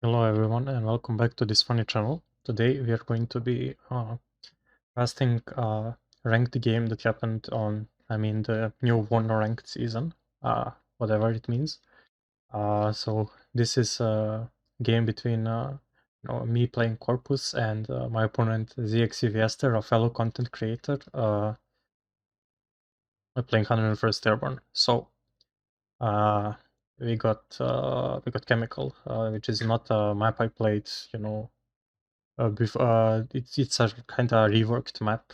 Hello everyone and welcome back to this funny channel. Today we are going to be casting a ranked game that happened on, the new Warno ranked season, whatever it means. So this is a game between me playing Corpus and my opponent ZXCVester, a fellow content creator, playing 101st Airborne. So we got Chemical, which is not a map I played, it's a kind of reworked map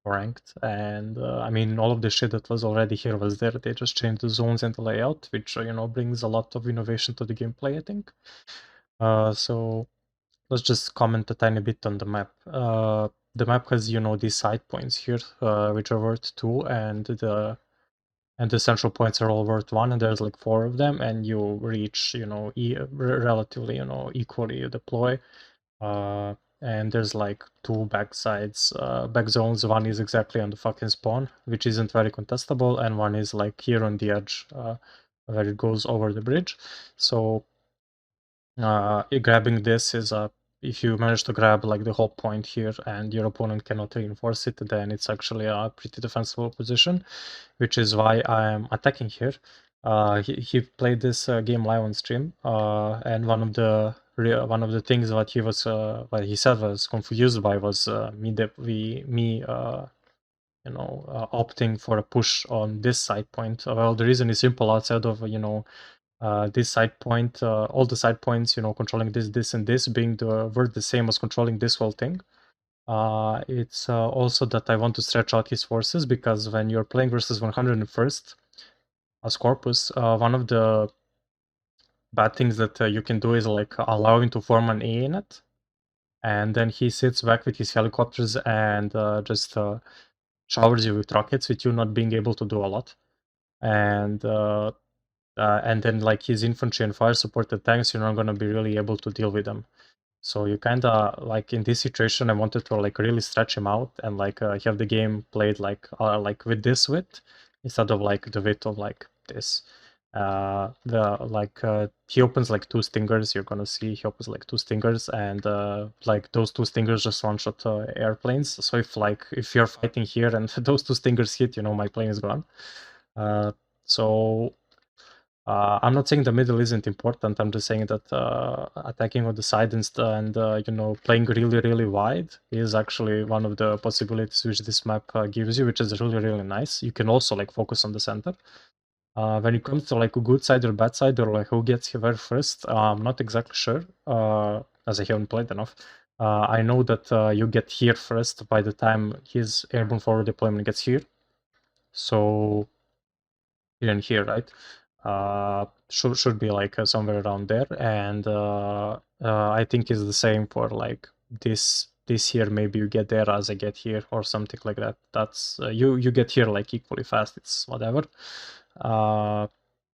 for ranked, and all of the shit that was already here was there. They just changed the zones and the layout, which brings a lot of innovation to the gameplay, I think. So let's just comment a tiny bit on the map. The map has these side points here, which are worth 2, and the central points are all worth 1, and there's like 4 of them, and you reach relatively equally you deploy. And there's like 2 back zones. One is exactly on the fucking spawn, which isn't very contestable, and one is like here on the edge, where it goes over the bridge. So grabbing this is if you manage to grab like the whole point here and your opponent cannot reinforce it, then it's actually a pretty defensible position, which is why I am attacking here. He played this game live on stream, and one of the things what he said was confused by was opting for a push on this side point. Well, the reason is simple. Outside of this side point, all the side points, controlling this, and this being the same as controlling this whole thing. It's also that I want to stretch out his forces, because when you're playing versus 101st as Corpus, one of the bad things that you can do is like allow him to form an A in it, and then he sits back with his helicopters and just showers you with rockets, with you not being able to do a lot. And then like his infantry and fire supported tanks, you're not going to be really able to deal with them. So you kind of like in this situation, I wanted to like really stretch him out and like have the game played like with this width instead of like the width of like this. He opens like 2 stingers. You're gonna see he opens like 2 stingers, and like those 2 stingers just one shot airplanes. So if you're fighting here and those 2 stingers hit, my plane is gone. So I'm not saying the middle isn't important. I'm just saying that attacking on the side and playing really, really wide is actually one of the possibilities which this map gives you, which is really, really nice. You can also like focus on the center. When it comes to like a good side or bad side, or like who gets here first, I'm not exactly sure, as I haven't played enough. I know that you get here first by the time his airborne forward deployment gets here. So here and here, right? Should be like somewhere around there, and I think it's the same for like this here. Maybe you get there as I get here, or something like that. That's you get here like equally fast. It's whatever.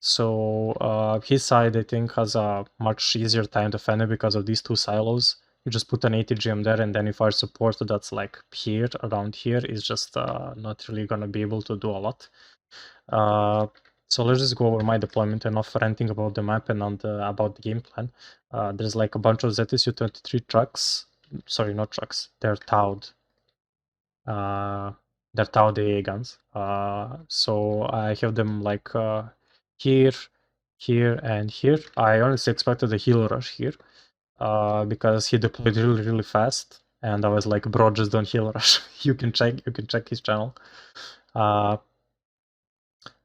So his side, I think, has a much easier time defending because of these 2 silos. You just put an ATGM there, and then if our support that's like here, around here, is just not really gonna be able to do a lot. So let's just go over my deployment, enough ranting about the map and about the game plan. There's like a bunch of ZSU-23 trucks. Sorry, not trucks. They're towed. They're towed AA guns. So I have them like here, here, and here. I honestly expected a heal rush here, because he deployed really, really fast. And I was like, bro, just don't heal rush. You can check his channel.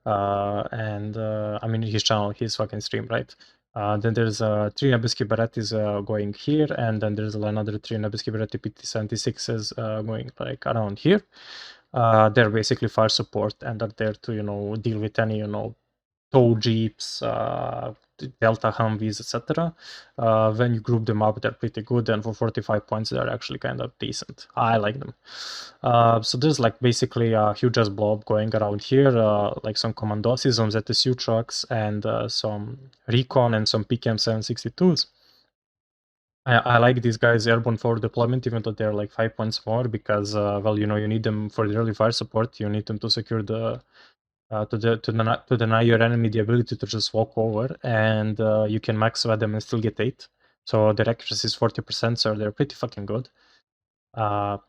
His channel, his fucking stream, right? Then there's 3 Nebesky Berettis going here, and then there's another 3 Nebesky Beretti PT-76s going like around here. They're basically fire support and are there to deal with any tow jeeps, Delta Humvees, etc. When you group them up, they're pretty good, and for 45 points, they're actually kind of decent. I like them. So there's like basically a huge ass blob going around here, like some Commandoses, some ZSU trucks, and some Recon and some PKM 762s. I like these guys airborne forward deployment, even though they're like 5 points more, because you need them for the early fire support. You need them to secure the to deny your enemy the ability to just walk over, and you can max them and still get 8. So their accuracy is 40%, so they're pretty fucking good. What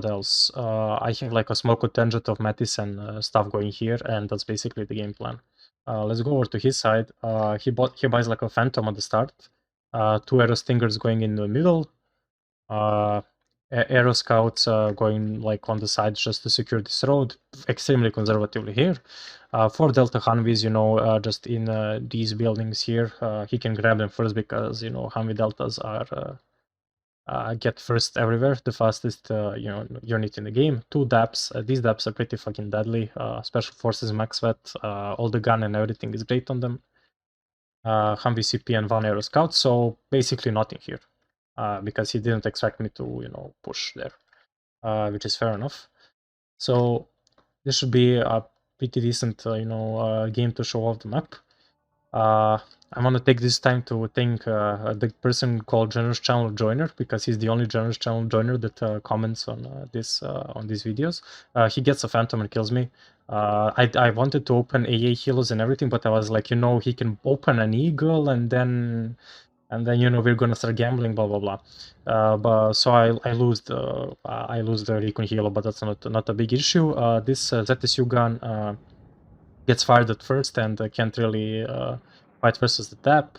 else? I have like a small contingent of Mattis and stuff going here, and that's basically the game plan. Let's go over to his side. He buys like a Phantom at the start, 2 Aero Stingers going in the middle, Aero Scouts going like on the side just to secure this road, extremely conservatively here. 4 Delta Humvees, just in these buildings here. He can grab them first because, Humvee Deltas are get first everywhere, the fastest unit in the game. 2 DAPs. These DAPs are pretty fucking deadly. Special Forces Max Vet, all the gun and everything is great on them. Humvee CP and 1 Aero Scout, so basically nothing here. Because he didn't expect me to, push there, which is fair enough. So this should be a pretty decent, game to show off the map. I want to take this time to thank the person called Generous Channel Joiner, because he's the only Generous Channel Joiner that comments on these videos. He gets a Phantom and kills me. I wanted to open AA heals and everything, but I was like, he can open an Eagle and then we're gonna start gambling, blah blah blah. But so I lose the recon heal, but that's not a big issue. This ZSU gun gets fired at first and can't really fight versus the tap.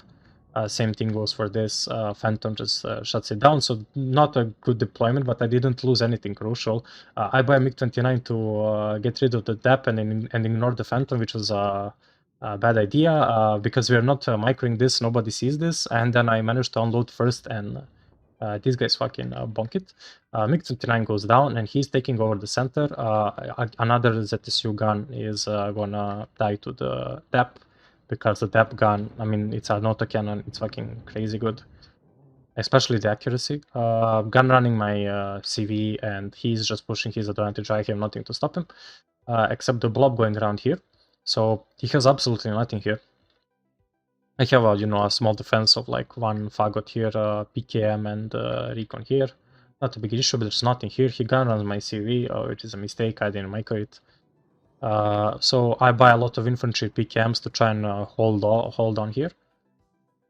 Same thing goes for this. Phantom just shuts it down, so not a good deployment, but I didn't lose anything crucial. I buy a MiG-29 to get rid of the DAP and ignore the Phantom, which was a bad idea because we're not microing this, nobody sees this, and then I managed to unload first and these guys fucking bonk it. MiG-29 goes down and he's taking over the center. Another ZSU gun is gonna die to the DAP because the DAP gun, I mean, it's an autocannon, it's fucking crazy good. Especially the accuracy. Gun running my CV and he's just pushing his advantage. I have nothing to stop him except the blob going around here. So he has absolutely nothing here. I have a small defense of like 1 Fagot here, PKM and Recon here. Not a big issue, but there's nothing here. He gun runs my CV, which is a mistake. I didn't micro it. So I buy a lot of infantry PKMs to try and hold on here.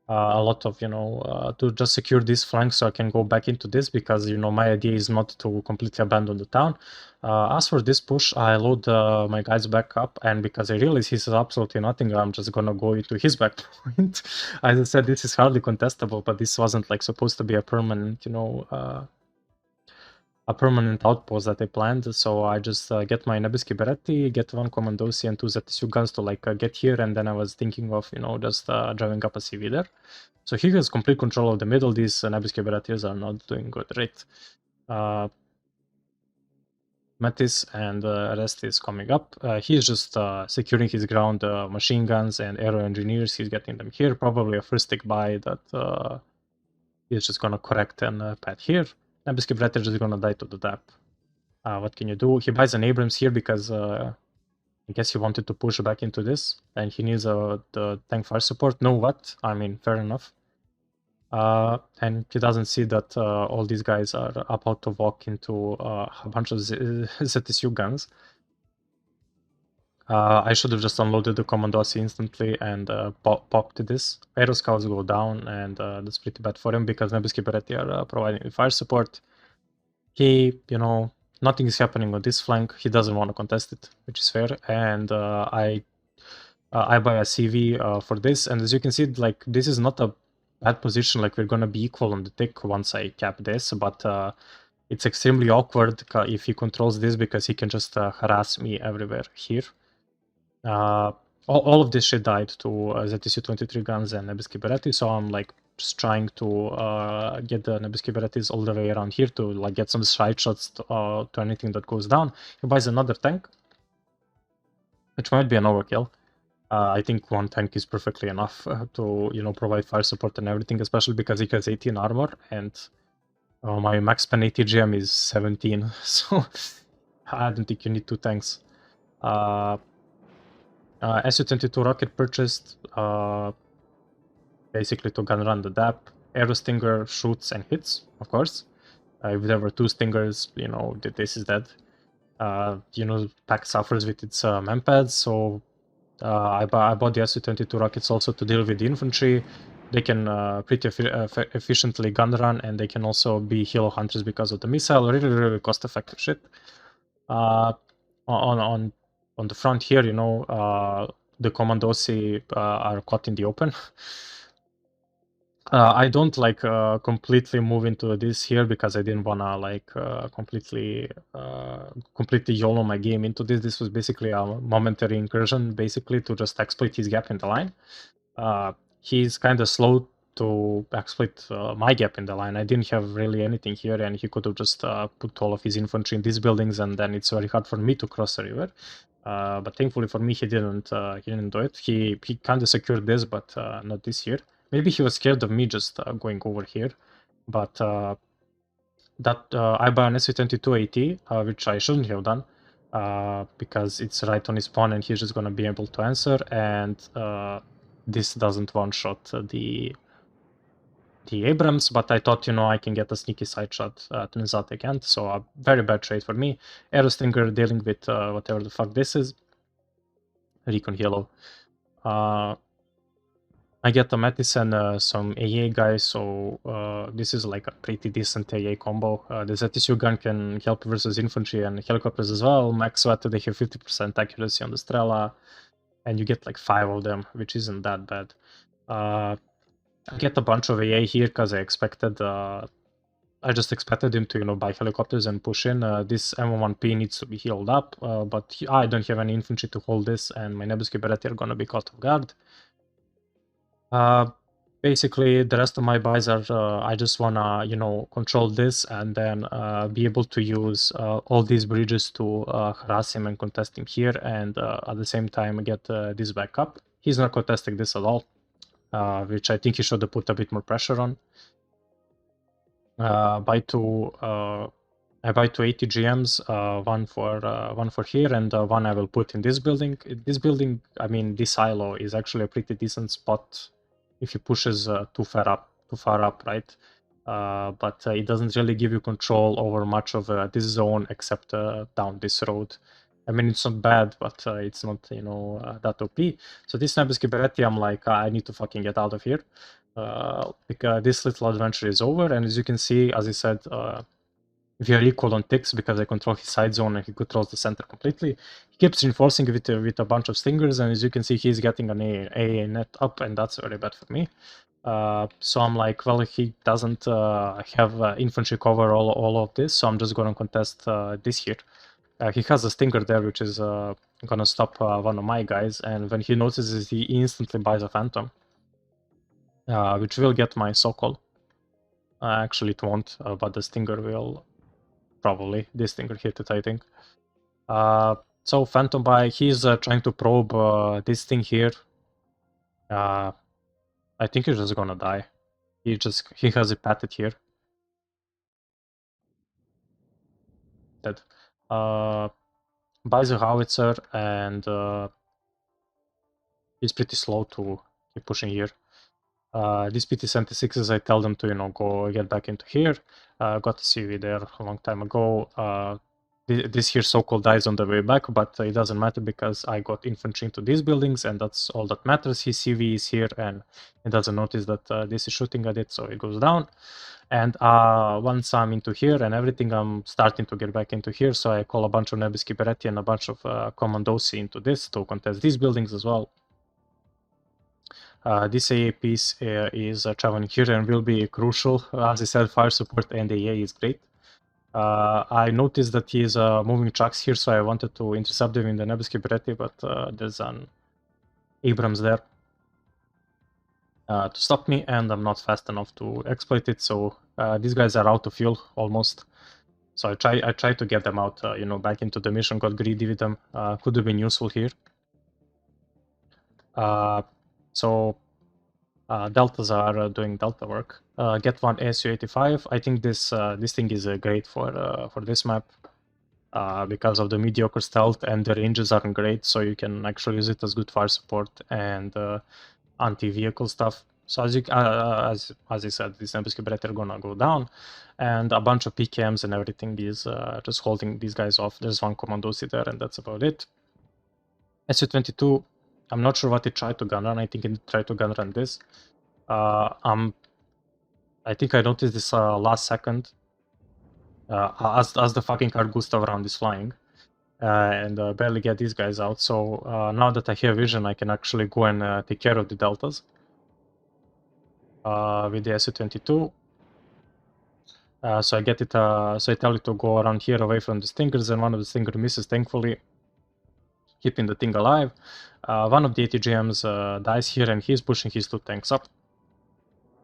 A lot of, to just secure this flank so I can go back into this, because, my idea is not to completely abandon the town. As for this push, I load my guys back up, and because I realize he says absolutely nothing, I'm just gonna go into his back point. As I said, this is hardly contestable, but this wasn't like supposed to be a permanent, a permanent outpost that I planned. So I just get my Nebesky Beretti, get 1 Commandosi and 2 ZSU guns to like get here, and then I was thinking of, just driving up a CV there. So he has complete control of the middle. These Nebesky Berettis are not doing good, right? Mattis and rest is coming up. He's just securing his ground, machine guns and aero engineers. He's getting them here. Probably a first stick buy that he's just gonna correct and pad here. Nebesky Beretti is just gonna die to the DAP. What can you do? He buys an Abrams here because I guess he wanted to push back into this, and he needs the tank fire support. No, what? I mean, fair enough. And he doesn't see that all these guys are about to walk into a bunch of ZSU guns. I should have just unloaded the Commandosi instantly and popped this. Aero Scouts go down, and that's pretty bad for him because Nebesky Beretti are providing fire support. He, nothing is happening on this flank. He doesn't want to contest it, which is fair. And I buy a CV for this, and as you can see, like, this is not a bad position. Like, we're gonna be equal on the tick once I cap this, but it's extremely awkward if he controls this, because he can just harass me everywhere here. All of this shit died to ZSU-23 guns and Nebesky Beretti, so I'm like just trying to get the Nebesky Berettis all the way around here to like get some side shots to anything that goes down. He buys another tank, which might be an overkill. I think 1 tank is perfectly enough to provide fire support and everything, especially because he has 18 armor and my max pen ATGM is 17, so I don't think you need 2 tanks. Su-22 rocket purchased basically to gun run the DAP. Aero Stinger shoots and hits, of course. If there were 2 Stingers, this is dead. Pack suffers with its manpads, so I bought the Su-22 rockets also to deal with the infantry. They can pretty efficiently gun run, and they can also be helo hunters because of the missile. Really cost-effective shit. On the front here, you know, the commandosi are caught in the open. I don't like completely move into this here because I didn't wanna like completely YOLO my game into this. This was basically a momentary incursion, basically to just exploit his gap in the line. He's kind of slow to exploit my gap in the line. I didn't have really anything here, and he could have just put all of his infantry in these buildings, and then it's very hard for me to cross the river. But thankfully for me, he didn't do it. He kind of secured this, but not this here. Maybe he was scared of me just going over here, but I buy an Su-22 AT, which I shouldn't have done, because it's right on his pawn and he's just gonna be able to answer, and this doesn't one-shot the Abrams, but I thought, you know, I can get a sneaky side shot. Turns out I can't, so a very bad trade for me. Aerostinger dealing with whatever the fuck this is. Recon Helo. I get a Metis and some AA guys, so this is like a pretty decent AA combo. The ZSU gun can help versus infantry and helicopters as well. Max Sweat, they have 50% accuracy on the Strela, and you get like 5 of them, which isn't that bad. I get a bunch of AA here because I just expected him to, you know, buy helicopters and push in. This M1P needs to be healed up, but I don't have any infantry to hold this, and my Nebuski Bereti are gonna be caught off guard. Basically, the rest of my buys are, I just wanna, you know, control this and then be able to use all these bridges to harass him and contest him here, and at the same time get this back up. He's not contesting this at all, which I think he should have put a bit more pressure on. I buy two ATGMs, one for here, and one I will put in this building. This building, I mean, this silo is actually a pretty decent spot if he pushes too far up, right? But it doesn't really give you control over much of this zone except down this road. I mean, it's not bad, but it's not, you know, that OP. So this Nebuski Bereti, I'm like, I need to fucking get out of here. Because this little adventure is over, and as you can see, as I said, we are equal on ticks because I control his side zone and he controls the center completely. He keeps reinforcing with a bunch of stingers, and as you can see, he's getting an A net up, and that's very bad for me. So I'm like, well, he doesn't have infantry cover all of this, so I'm just gonna contest this here. He has a stinger there, which is gonna stop one of my guys, and when he notices, he instantly buys a phantom, which will get my Sokol. Actually, it won't, but the stinger will. Probably this stinger hit it, I think. So Phantom buy, he's trying to probe this thing here. I think he's just gonna die. He has it patted here. Dead. Buys a howitzer, and he's pretty slow to keep pushing here. These PT-76s, I tell them to, you know, go get back into here. Got a CV there a long time ago. This here so-called dies on the way back, but it doesn't matter because I got infantry into these buildings, and that's all that matters. His CV is here, and it doesn't notice that this is shooting at it, so it goes down. And once I'm into here and everything, I'm starting to get back into here, so I call a bunch of Nebuski Bereti and a bunch of Commandosi into this to contest these buildings as well. This AA piece is traveling here and will be crucial. As I said, fire support and AA is great. I noticed that he is moving trucks here, so I wanted to intercept them in the Nebuski Bereti, but there's an Abrams there to stop me, and I'm not fast enough to exploit it. So these guys are out of fuel almost. So I try to get them out, you know, back into the mission. Got greedy with them. Could have been useful here. So deltas are doing delta work. Get one ASU-85. I think this thing is great for this map because of the mediocre stealth, and the ranges aren't great, so you can actually use it as good fire support and anti-vehicle stuff. So as I said, these Nebuski Bereti are gonna go down, and a bunch of PKMs and everything is just holding these guys off. There's one Commandosi there, and that's about it. Su-22 I'm not sure what he tried to gun run. I think he tried to gun run this. I think I noticed this last second as the fucking Carl Gustav round is flying. And barely get these guys out. So now that I have vision, I can actually go and take care of the deltas with the Su-22. So I get it. So I tell it to go around here away from the stingers, and one of the stinger misses, thankfully, keeping the thing alive. One of the ATGMs dies here, and he's pushing his 2 tanks up.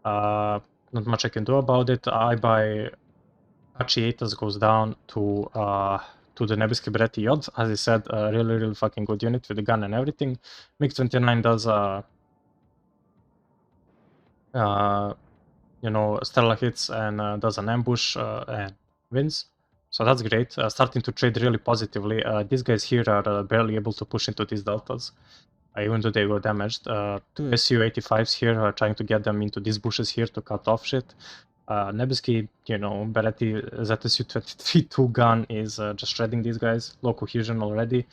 Not much I can do about it. I by Apache 8 goes down to the Nebesky Bereti Yod. As I said, really fucking good unit with the gun and everything. MiG-29 does you know, Stella hits and does an ambush and wins. So that's great. Starting to trade really positively. These guys here are barely able to push into these deltas, even though they were damaged. 2 Su-85s here trying to get them into these bushes here to cut off shit. Nebesky, you know, Bereti ZSU-23 2-gun is just shredding these guys. Low cohesion already.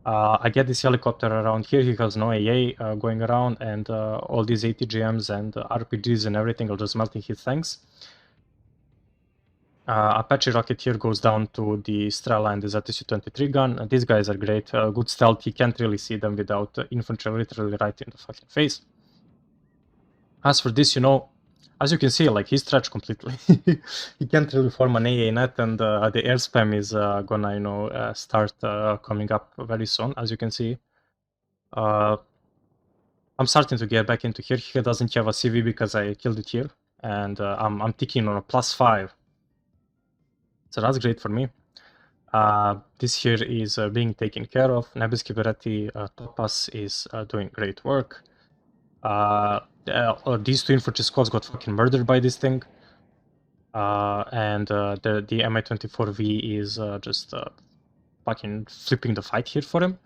I get this helicopter around here. He has no AA going around, and all these ATGMs and RPGs and everything are just melting his tanks. Apache rocket here goes down to the Strela and the ZSU-23 gun. These guys are great. Good stealth. You can't really see them without infantry literally right in the fucking face. As for this, you know, as you can see, like, he's stretched completely. He can't really form an AA net, and the air spam is gonna, you know, start coming up very soon, as you can see. I'm starting to get back into here. He doesn't have a CV because I killed it here, and I'm ticking on a +5. So that's great for me. This here is being taken care of. Nebesky Bereti Topaz is doing great work. These 2 infantry squads got fucking murdered by this thing. And the Mi-24V is just fucking flipping the fight here for him.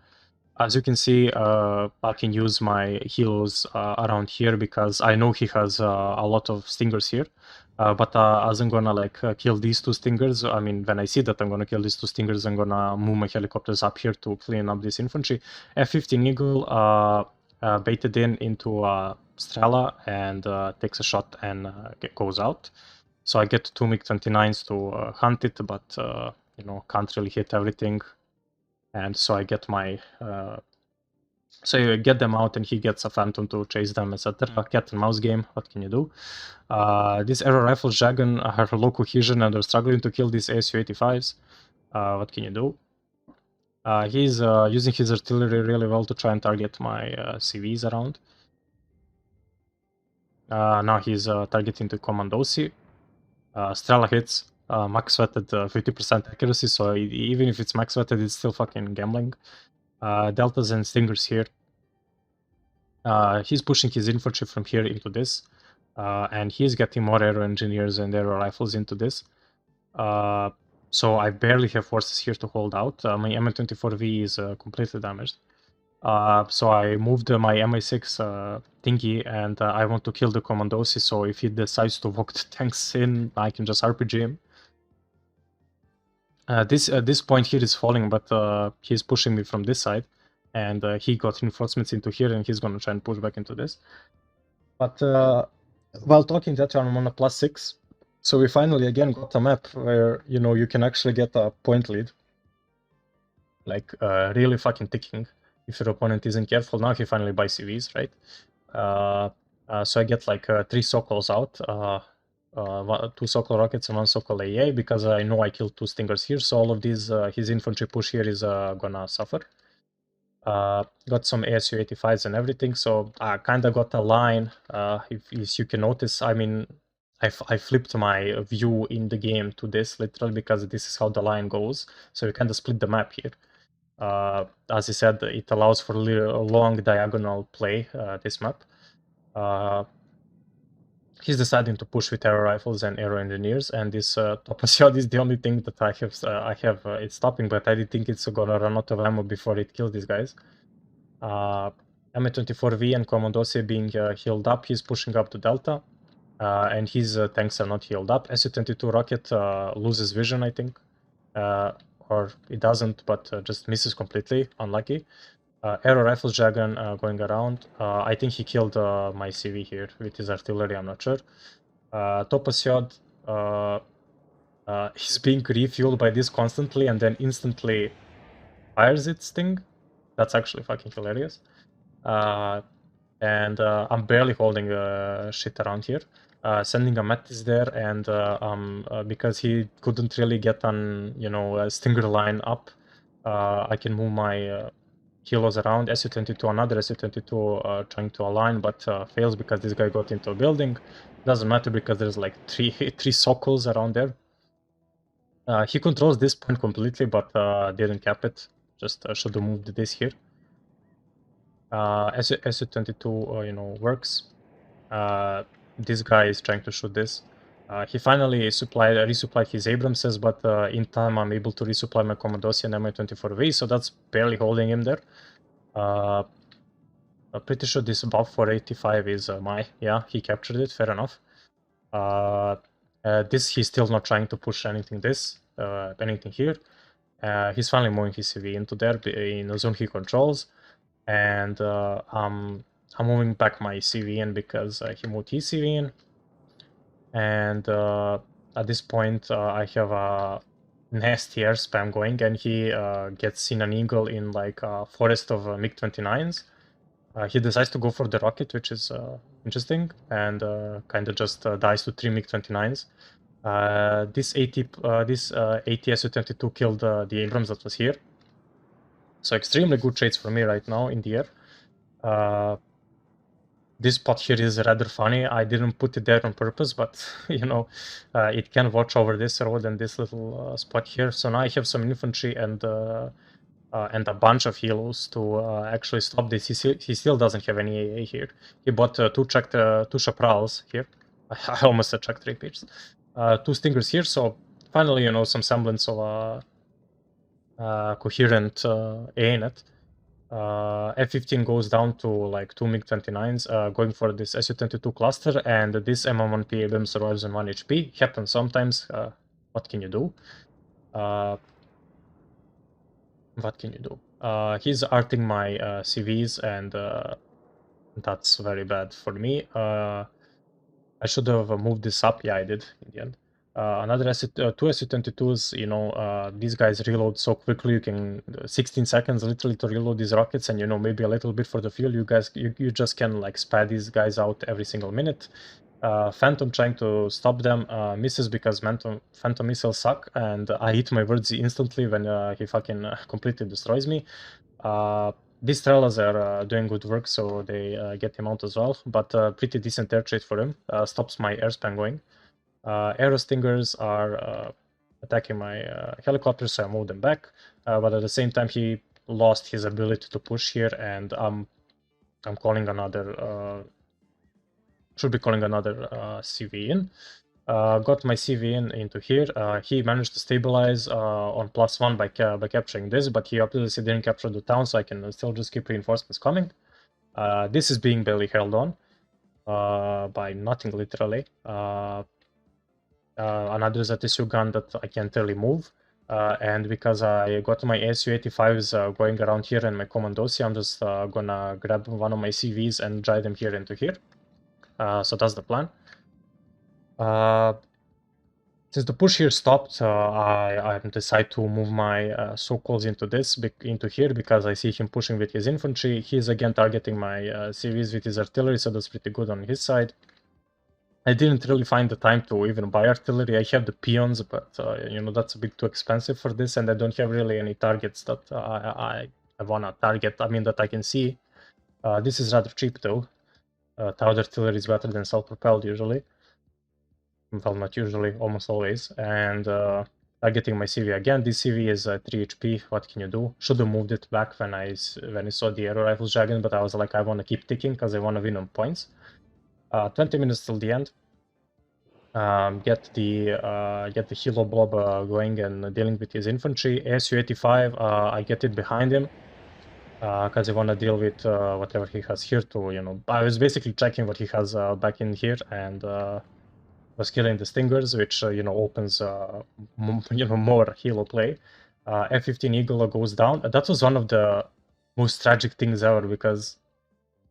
As you can see, I can use my helos around here because I know he has a lot of stingers here. But as I'm gonna like kill these 2 stingers, I mean, when I see that I'm gonna kill these 2 stingers, I'm gonna move my helicopters up here to clean up this infantry. F-15 Eagle baited into Strela and takes a shot and goes out. So I get 2 MiG-29s to hunt it, but you know, can't really hit everything. And so I get my so you get them out, and he gets a Phantom to chase them, etc. Cat and mouse game. What can you do? These aero rifles Dragon are low cohesion and are struggling to kill these ASU-85s. What can you do? He's using his artillery really well to try and target my CVs around. Now he's targeting the Commandosi. Strela hits. Max sweated 50% accuracy, so even if it's max sweated, it's still fucking gambling. Deltas and Stingers here. He's pushing his infantry from here into this, and he's getting more aero engineers and aero rifles into this. So I barely have forces here to hold out. My Mi-24V is completely damaged. So I moved my Mi-6 thingy, and I want to kill the Commandosi, so if he decides to walk the tanks in, I can just RPG him. This point here is falling, but he's pushing me from this side, and he got reinforcements into here, and he's gonna try and push back into this. But while talking that, I'm on a +6, so we finally again got a map where, you know, you can actually get a point lead, like really fucking ticking if your opponent isn't careful. Now he finally buys CVs, right? So I get like 3 Sokols out. 2 Sokol rockets and 1 Sokol AA, because I know I killed 2 Stingers here, so all of these, his infantry push here is gonna suffer. Got some ASU-85s and everything, so I kinda got a line. If you can notice, I mean, I flipped my view in the game to this, literally, because this is how the line goes, so you kinda split the map here. As I said, it allows for a long diagonal play, this map. He's deciding to push with aero rifles and aero engineers, and this Topaz Yod is the only thing that I have it's stopping, but I didn't think it's gonna run out of ammo before it kills these guys. Mi-24V and Commandosi being healed up, he's pushing up to Delta, and his tanks are not healed up. Su-22 rocket loses vision, I think, or it doesn't, but just misses completely, unlucky. Aero Rifles Dragon going around. I think he killed my CV here with his artillery, I'm not sure. Topasiod, he's being refueled by this constantly and then instantly fires its thing. That's actually fucking hilarious. And I'm barely holding shit around here. Sending a Metis there, and because he couldn't really get on, a Stinger line up, I can move my kilos around. SU-22, another SU-22 trying to align, but fails because this guy got into a building. Doesn't matter because there's like three Sokols around there. He controls this point completely, but didn't cap it. Just should have moved this here. SU-22, works. This guy is trying to shoot this. He finally resupplied his Abramses, but in time I'm able to resupply my Commandosi and Mi-24V, so that's barely holding him there. I'm pretty sure this buff for 85 is yeah, he captured it, fair enough. This, he's still not trying to push anything here. He's finally moving his CV into there in a zone he controls, and I'm moving back my CV in because he moved his CV in. And at this point, I have a nasty air spam going, and he gets in an eagle in like a forest of MiG-29s. He decides to go for the rocket, which is interesting, and kind of just dies to 3 MiG-29s. This AT-SU-22 killed the Abrams that was here. So extremely good trades for me right now in the air. This spot here is rather funny. I didn't put it there on purpose, but it can watch over this road and this little spot here. So now I have some infantry and a bunch of helos to actually stop this. He still doesn't have any AA here. He bought two Chaparrals here. I almost said Chuck 3 pitches. Two Stingers here. So finally, some semblance of a coherent AA net. F-15 goes down to like 2 MiG-29s, going for this Su-22 cluster, and this M1P Abrams survives on 1 HP. Happens sometimes. What can you do? He's arting my CVs, and that's very bad for me. I should have moved this up. Yeah, I did in the end. Another two Su-22s, these guys reload so quickly. You can 16 seconds literally to reload these rockets, and maybe a little bit for the fuel. You just can like spad these guys out every single minute. Phantom trying to stop them misses because Phantom missiles suck, and I hit my words instantly when he fucking completely destroys me. These Trellas are doing good work, so they get him out as well, but pretty decent air trade for him. Stops my airspan going. Aero Stingers are attacking my helicopters, so I move them back. But at the same time, he lost his ability to push here, and I'm calling another. Should be calling another CV in. Got my CV into here. He managed to stabilize on +1 by capturing this, but he obviously didn't capture the town, so I can still just keep reinforcements coming. This is being barely held on by nothing, literally. Another ZSU gun that I can't really move. And because I got my SU-85s going around here and my Commandosi, I'm just gonna grab one of my CVs and drive them here into here. So that's the plan. Since the push here stopped, I decide to move my Sokols into here because I see him pushing with his infantry. He's again targeting my CVs with his artillery, so that's pretty good on his side. I didn't really find the time to even buy artillery. I have the peons, but that's a bit too expensive for this, and I don't have really any targets that I wanna target. I mean that I can see. This is rather cheap though. Towered artillery is better than self-propelled usually. Well, not usually, almost always. And targeting my CV again. This CV is 3 HP. What can you do? Should have moved it back when I saw the Aero Rifles Dragon, but I was like, I want to keep ticking because I want to win on points. 20 minutes till the end. Get the Hilo Blob going and dealing with his infantry. ASU-85, I get it behind him because I want to deal with whatever he has here to, I was basically checking what he has back in here and was killing the Stingers, which, opens, more Hilo play. F-15 Eagle goes down. That was one of the most tragic things ever, because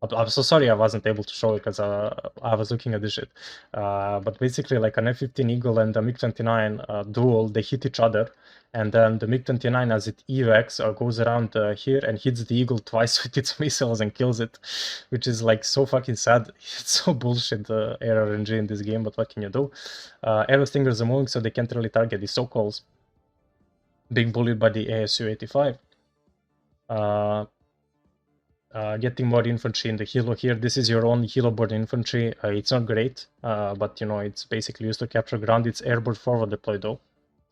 I'm so sorry I wasn't able to show it because I was looking at this shit. But basically, like an F-15 Eagle and the MiG-29 duel, they hit each other, and then the MiG-29, as it evacs, goes around here and hits the Eagle twice with its missiles and kills it, which is like so fucking sad. It's so bullshit, air RNG in this game, but what can you do? Aero Stingers are moving, so they can't really target the so-calls. Being bullied by the ASU-85. Getting more infantry in the helo here. This is your own helo-borne infantry. It's not great, but you know, it's basically used to capture ground. It's airborne forward deploy though,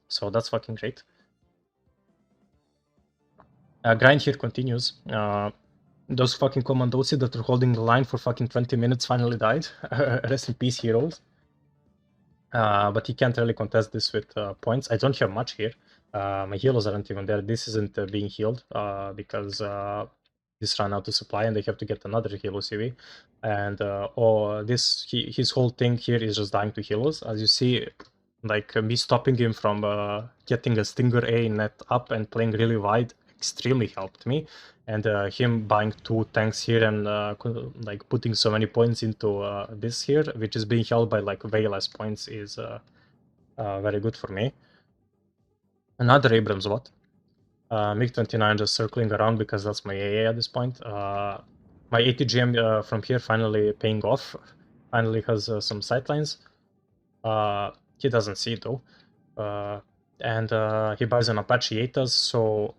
so that's fucking great. Grind here continues. Those fucking commandosi that are holding the line for fucking 20 minutes finally died. Rest in peace, heroes. But he can't really contest this with points. I don't have much here. My healers aren't even there. This isn't being healed because this ran out of supply and they have to get another helo CV. And his whole thing here is just dying to helos. As you see, like me stopping him from getting a Stinger A net up and playing really wide extremely helped me. And him buying 2 tanks here and like putting so many points into this here, which is being held by like way less points, is very good for me. Another Abrams what? MiG-29 just circling around because that's my AA at this point. My ATGM from here finally paying off. Finally has some sightlines. He doesn't see it though. And he buys an Apache ATAS, so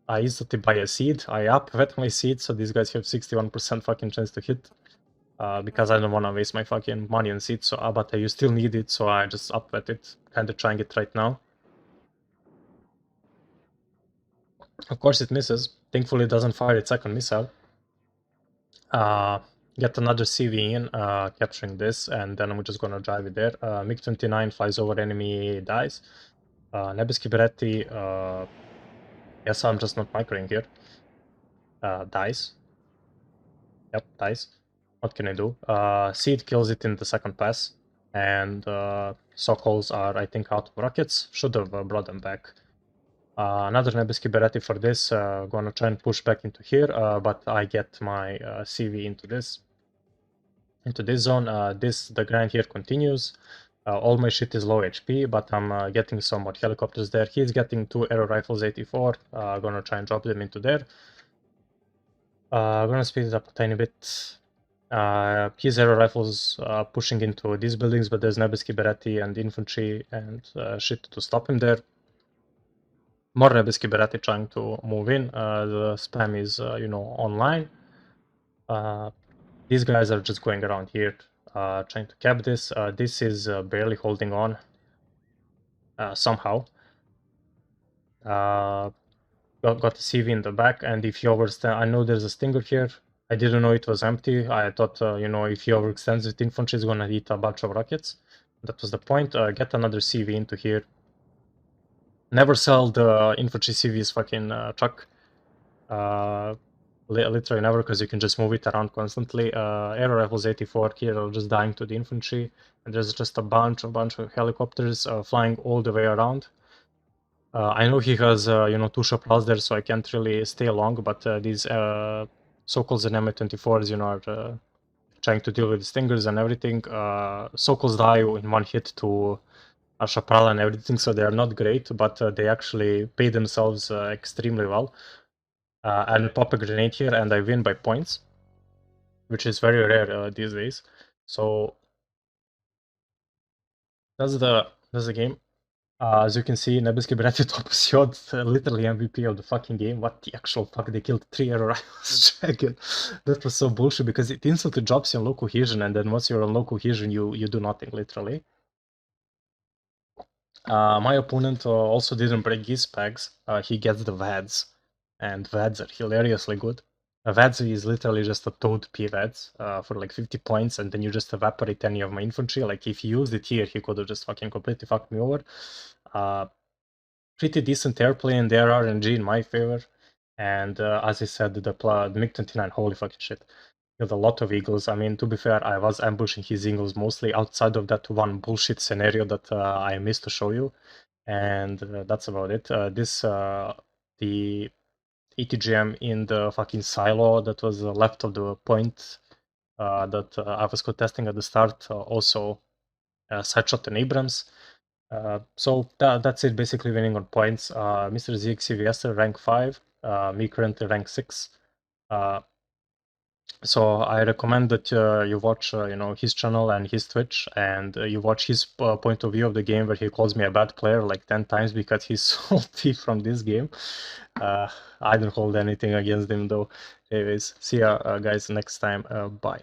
I instantly buy a seed. I up-vet my seed, so these guys have 61% fucking chance to hit. Because I don't want to waste my fucking money on seed, so but you still need it, so I just up-vet it. Kinda trying it right now. Of course it misses. Thankfully it doesn't fire its second missile. Get another CV in, capturing this, and then I'm just gonna drive it there. MiG-29 flies over enemy, dies. Nebeski Beretti, yes, I'm just not microing here. Dies. Yep, dies. What can I do? Seed kills it in the second pass, and Sokols are, I think, out of rockets. Should have brought them back. Another Nebeski Beretti for this. Gonna try and push back into here, but I get my CV into this zone. The grind here continues. All my shit is low HP, but I'm getting some more helicopters there. He's getting 2 aero rifles 84. Gonna try and drop them into there. Gonna speed it up a tiny bit. His aero rifles pushing into these buildings, but there's Nebeski Beretti and infantry and shit to stop him there. More Nebeski Beretti trying to move in. The spam is, online. These guys are just going around here, trying to cap this. This is barely holding on somehow. Got the CV in the back, and if he overstands, I know there's a Stinger here. I didn't know it was empty. I thought, if he overextends with infantry, it's gonna hit a bunch of rockets. That was the point. Get another CV into here. Never sell the infantry CV's fucking truck. Literally never, because you can just move it around constantly. Aero rifles 84 here are just dying to the infantry, and there's just a bunch of helicopters flying all the way around. I know he has, 2 Chaparrals there, so I can't really stay long, but these Sokols and M24s, are trying to deal with Stingers and everything. Sokols die in one hit to a Chaparral and everything, so they are not great, but they actually pay themselves extremely well. And pop a grenade here, and I win by points, which is very rare these days. So that's the game. As you can see, Nebeski Beretti top shot, literally MVP of the fucking game. What the actual fuck? They killed 3 aero rifles dragon. That was so bullshit, because it instantly drops you on low cohesion, and then once you're on low cohesion, you do nothing, literally. My opponent also didn't break his pegs. He gets the VADs, and VADs are hilariously good. A VADs is literally just a Toad P-VADs for like 50 points, and then you just evaporate any of my infantry. Like, if he used it here, he could have just fucking completely fucked me over. Pretty decent airplane, there RNG in my favor. And as I said, the MiG-29, holy fucking shit, killed a lot of Eagles. I mean, to be fair, I was ambushing his Eagles mostly outside of that one bullshit scenario that I missed to show you. And that's about it. The ETGM in the fucking silo that was left of the point that I was contesting at the start. Also, sideshot and Abrams. So that's it, basically winning on points. Mr. ZXCVS rank 5, me currently rank 6. So I recommend that you watch, his channel and his Twitch, and you watch his point of view of the game, where he calls me a bad player like 10 times because he's salty from this game. I don't hold anything against him though. Anyways, see ya, guys, next time. Bye.